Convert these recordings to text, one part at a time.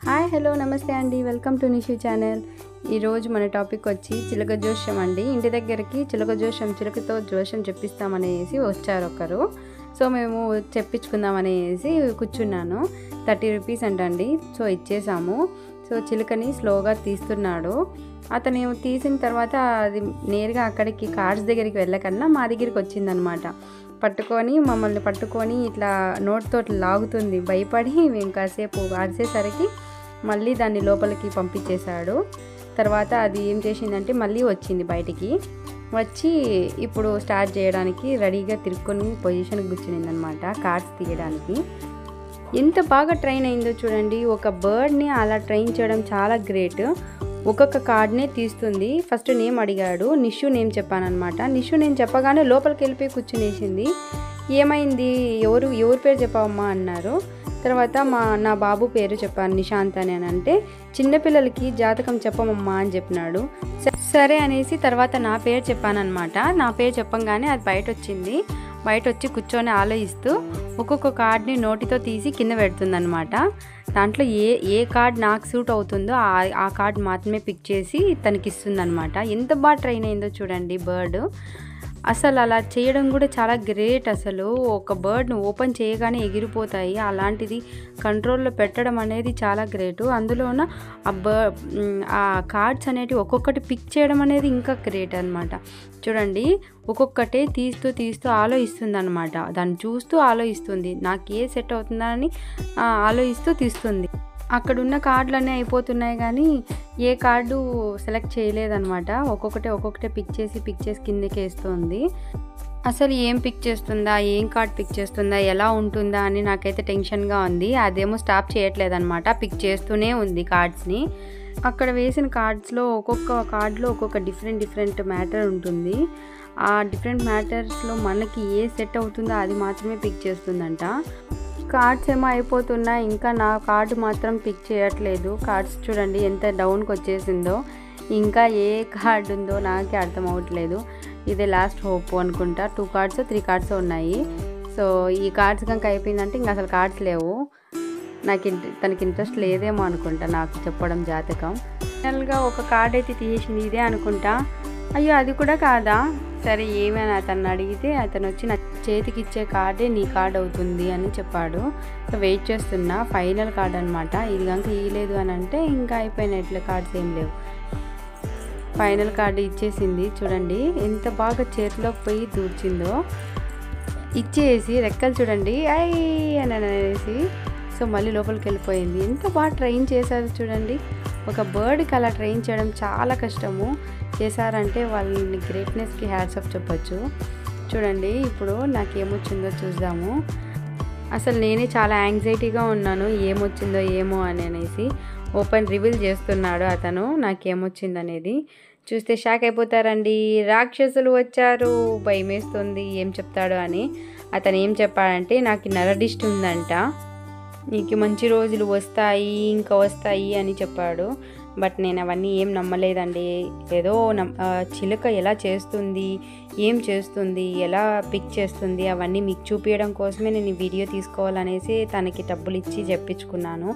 Hi hello నమస్తే అండి, welcome to Nishu channel. ఈరోజు మన టాపిక్ వచ్చి చిలక జోష్యం అండి. ఇంటి దగ్గరికి చిలకతో జోష్యం చెప్పిస్తామనేసి వచ్చారు ఒకరు. సో మేము చెప్పించుకుందామనేసి కూర్చున్నాను. 30 రూపీస్ అంటండి. సో ఇచ్చేసాము. సో చిలుకని స్లోగా తీస్తున్నాడు. అతను తీసిన తర్వాత అది నేరుగా అక్కడికి కార్డ్స్ దగ్గరికి వెళ్ళకన్నా మా దగ్గరికి వచ్చిందనమాట. మమ్మల్ని పట్టుకొని ఇట్లా నోట్తో లాగుతుంది. భయపడి మేము కాసేపు అరిసేసరికి మళ్ళీ దాన్ని లోపలికి పంపించేశాడు. తర్వాత అది ఏం చేసిందంటే మళ్ళీ వచ్చింది బయటికి. వచ్చి ఇప్పుడు స్టార్ట్ చేయడానికి రెడీగా తిరుక్కొని పొజిషన్కి కూర్చునిందనమాట కార్డ్స్ తీయడానికి. ఎంత బాగా ట్రైన్ అయిందో చూడండి. ఒక బర్డ్ని అలా ట్రైన్ చేయడం చాలా గ్రేట్. ఒక్కొక్క కార్డ్నే తీస్తుంది. ఫస్ట్ నేమ్ అడిగాడు. నిషు నేమ్ చెప్పానమాట. నిషు నేను చెప్పగానే లోపలికి వెళ్ళిపోయి కూర్చునేసింది. ఏమైంది, ఎవరు పేరు చెప్పావమ్మా అన్నారు. తర్వాత నా బాబు పేరు చెప్పాను, నిశాంత్ అని అంటే చిన్నపిల్లలకి జాతకం చెప్పమమ్మా అని చెప్పినాడు. సరే అనేసి తర్వాత నా పేరు చెప్పానమాట. నా పేరు చెప్పంగానే అది బయట వచ్చి కూర్చొని ఆలోచిస్తూ ఒక్కొక్క కార్డ్ని నోటితో తీసి కింద పెడుతుందనమాట. దాంట్లో ఏ కార్డ్ నాకు సూట్ అవుతుందో ఆ కార్డ్ మాత్రమే పిక్ చేసి తనకి ఇస్తుందనమాట. ఎంత బాగా ట్రైన్ అయిందో చూడండి బర్డ్. అసలు అలా చేయడం కూడా చాలా గ్రేట్. అసలు ఒక బర్డ్ను ఓపెన్ చేయగానే ఎగిరిపోతాయి, అలాంటిది కంట్రోల్లో పెట్టడం అనేది చాలా గ్రేటు. అందులోన ఆ కార్డ్స్ అనేటివి ఒక్కొక్కటి పిక్ చేయడం అనేది ఇంకా గ్రేట్ అనమాట. చూడండి, ఒక్కొక్కటే తీస్తూ ఆలోచిస్తుంది అనమాట. దాన్ని చూస్తూ ఆలోచిస్తుంది, నాకు ఏ సెట్ అవుతుందా అని ఆలోచిస్తూ తీస్తుంది. అక్కడున్న కార్డులన్నీ అయిపోతున్నాయి కానీ ఏ కార్డు సెలెక్ట్ చేయలేదన్నమాట. ఒక్కొక్కటే పిక్ చేసి కిందకి వేస్తుంది. అసలు ఏం పిక్ చేస్తుందా, ఏం కార్డ్ పిక్ చేస్తుందా, ఎలా ఉంటుందా అని నాకైతే టెన్షన్గా ఉంది. అదేమో స్టాప్ చేయట్లేదన్నమాట, పిక్ చేస్తూనే ఉంది కార్డ్స్ని. అక్కడ వేసిన కార్డ్స్లో ఒక్కొక్క కార్డులో ఒక్కొక్క డిఫరెంట్ మ్యాటర్ ఉంటుంది. ఆ డిఫరెంట్ మ్యాటర్స్లో మనకి ఏ సెట్ అవుతుందో అది మాత్రమే పిక్ చేస్తుందంట. కార్డ్స్ ఏమో అయిపోతున్నా ఇంకా నా కార్డు మాత్రం పిక్ చేయట్లేదు. కార్డ్స్ చూడండి ఎంత డౌన్కి వచ్చేసిందో. ఇంకా ఏ కార్డు ఉందో నాకే అర్థం అవ్వట్లేదు. ఇదే లాస్ట్ హోప్ అనుకుంటా. 2 కార్డ్స్ 3 కార్డ్స్ ఉన్నాయి. సో ఈ కార్డ్స్ కనుక అయిపోయిందంటే ఇంకా అసలు కార్డ్స్ లేవు. తనకి ఇంట్రెస్ట్ లేదేమో అనుకుంటా నాకు చెప్పడం జాతకం. ఫైనల్గా ఒక కార్డ్ అయితే తీసేసింది, ఇదే అనుకుంటా. అయ్యో అది కూడా కాదా, సరే ఏమైనా అతన్ని అడిగితే అతను వచ్చి నా చేతికి ఇచ్చే కార్డే నీ కార్డ్ అవుతుంది అని చెప్పాడు. సో వెయిట్ చేస్తున్నా. ఫైనల్ కార్డ్ అనమాట. ఇది కనుక ఇవ్వలేదు అని అంటే ఇంకా అయిపోయినట్లే, కార్డ్స్ ఏం లేవు. ఫైనల్ కార్డు ఇచ్చేసింది. చూడండి ఎంత బాగా చేతిలోకి పోయి దూర్చిందో. ఇచ్చేసి రెక్కలు చూడండి ఐ అని అనేసి సో మళ్ళీ లోపలికి వెళ్ళిపోయింది. ఎంత బాగా ట్రైన్ చేశారు చూడండి. ఒక బర్డ్కి అలా ట్రైన్ చేయడం చాలా కష్టము. చేశారంటే వాళ్ళని గ్రేట్నెస్కి హ్యాట్స్ ఆఫ్ చెప్పచ్చు. చూడండి ఇప్పుడు నాకు ఏమొచ్చిందో చూద్దాము. అసలు నేనే చాలా యాంగ్జైటీగా ఉన్నాను, ఏమొచ్చిందో ఏమో అనేసి. ఓపెన్ రివీల్ చేస్తున్నాడు అతను నాకేమొచ్చిందనేది. చూస్తే షాక్ అయిపోతారండి. రాక్షసులు వచ్చారు, భయమేస్తుంది ఏం చెప్తాడు అని. అతను ఏం చెప్పాడంటే నాకు నరదిష్టి ఉందంట, నీకు మంచి రోజులు వస్తాయి అని చెప్పాడు. బట్ నేను అవన్నీ ఏం నమ్మలేదండి. ఏదో చిలుక ఎలా చేస్తుంది, ఏం చేస్తుంది, ఎలా పిక్ చేస్తుంది అవన్నీ మీకు చూపించడం కోసమే నేను ఈ వీడియో తీసుకోవాలనేసి తనకి డబ్బులు ఇచ్చి చెప్పించుకున్నాను.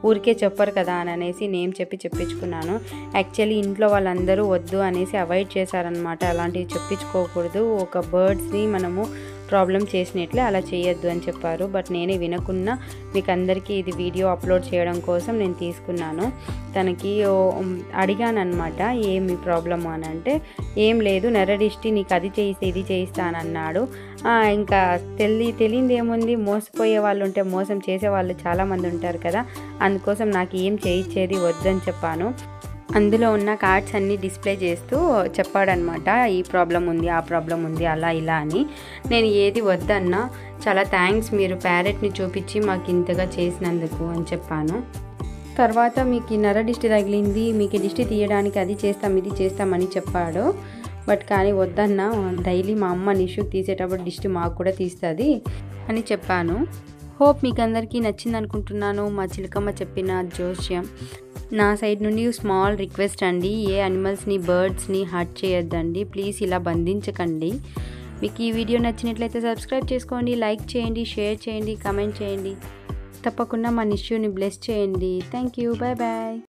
ఊరికే చెప్పరు కదా అని అనేసి నేను చెప్పించుకున్నాను. యాక్చువల్లీ ఇంట్లో వాళ్ళందరూ వద్దు అనేసి అవాయిడ్ చేశారనమాట. అలాంటివి చెప్పించుకోకూడదు, ఒక బర్డ్స్ని మనము ప్రాబ్లం చేసినట్లే అలా చేయొద్దు అని చెప్పారు. బట్ నేనే వినకున్నా మీకు అందరికీ ఇది వీడియో అప్లోడ్ చేయడం కోసం నేను తీసుకున్నాను. తనకి అడిగాను అనమాట, ఏమి ప్రాబ్లము అని అంటే ఏం లేదు, నరడిష్టి నీకు అది చేయిస్తే ఇది చేయిస్తానన్నాడు. ఇంకా తెలియంది ఏముంది, మోసపోయే వాళ్ళు ఉంటే మోసం చేసే వాళ్ళు చాలామంది ఉంటారు కదా, అందుకోసం నాకు ఏం చేయించేది వద్దని చెప్పాను. అందులో ఉన్న కార్డ్స్ అన్నీ డిస్ప్లే చేస్తూ చెప్పాడనమాట, ఈ ప్రాబ్లం ఉంది, ఆ ప్రాబ్లం ఉంది, అలా ఇలా అని. నేను ఏది వద్దన్నా చాలా థ్యాంక్స్, మీరు ప్యారెట్ని చూపించి మాకు ఇంతగా చేసినందుకు అని చెప్పాను. తర్వాత మీకు నరదిష్టి తగిలింది, మీకు దిష్టి తీయడానికి అది చేస్తాం ఇది చేస్తామని చెప్పాడు. బట్ కానీ వద్దన్నా, డైలీ మా అమ్మ నిషుకి తీసేటప్పుడు దిష్టి మాకు కూడా తీస్తుంది అని చెప్పాను. హోప్ మీకు అందరికీ నచ్చింది అనుకుంటున్నాను మా చిలకమ్మ చెప్పిన జోష్యం. నా సైడ్ నుండి స్మాల్ రిక్వెస్ట్ అండి, ఏ అనిమల్స్ని బర్డ్స్ని హర్ట్ చేయొద్దండి ప్లీజ్, ఇలా బంధించకండి. మీకు ఈ వీడియో నచ్చినట్లయితే సబ్స్క్రైబ్ చేసుకోండి, లైక్ చేయండి, షేర్ చేయండి, కామెంట్ చేయండి. తప్పకుండా మా నిష్యూని బ్లెస్ చేయండి. Thank you. Bye bye.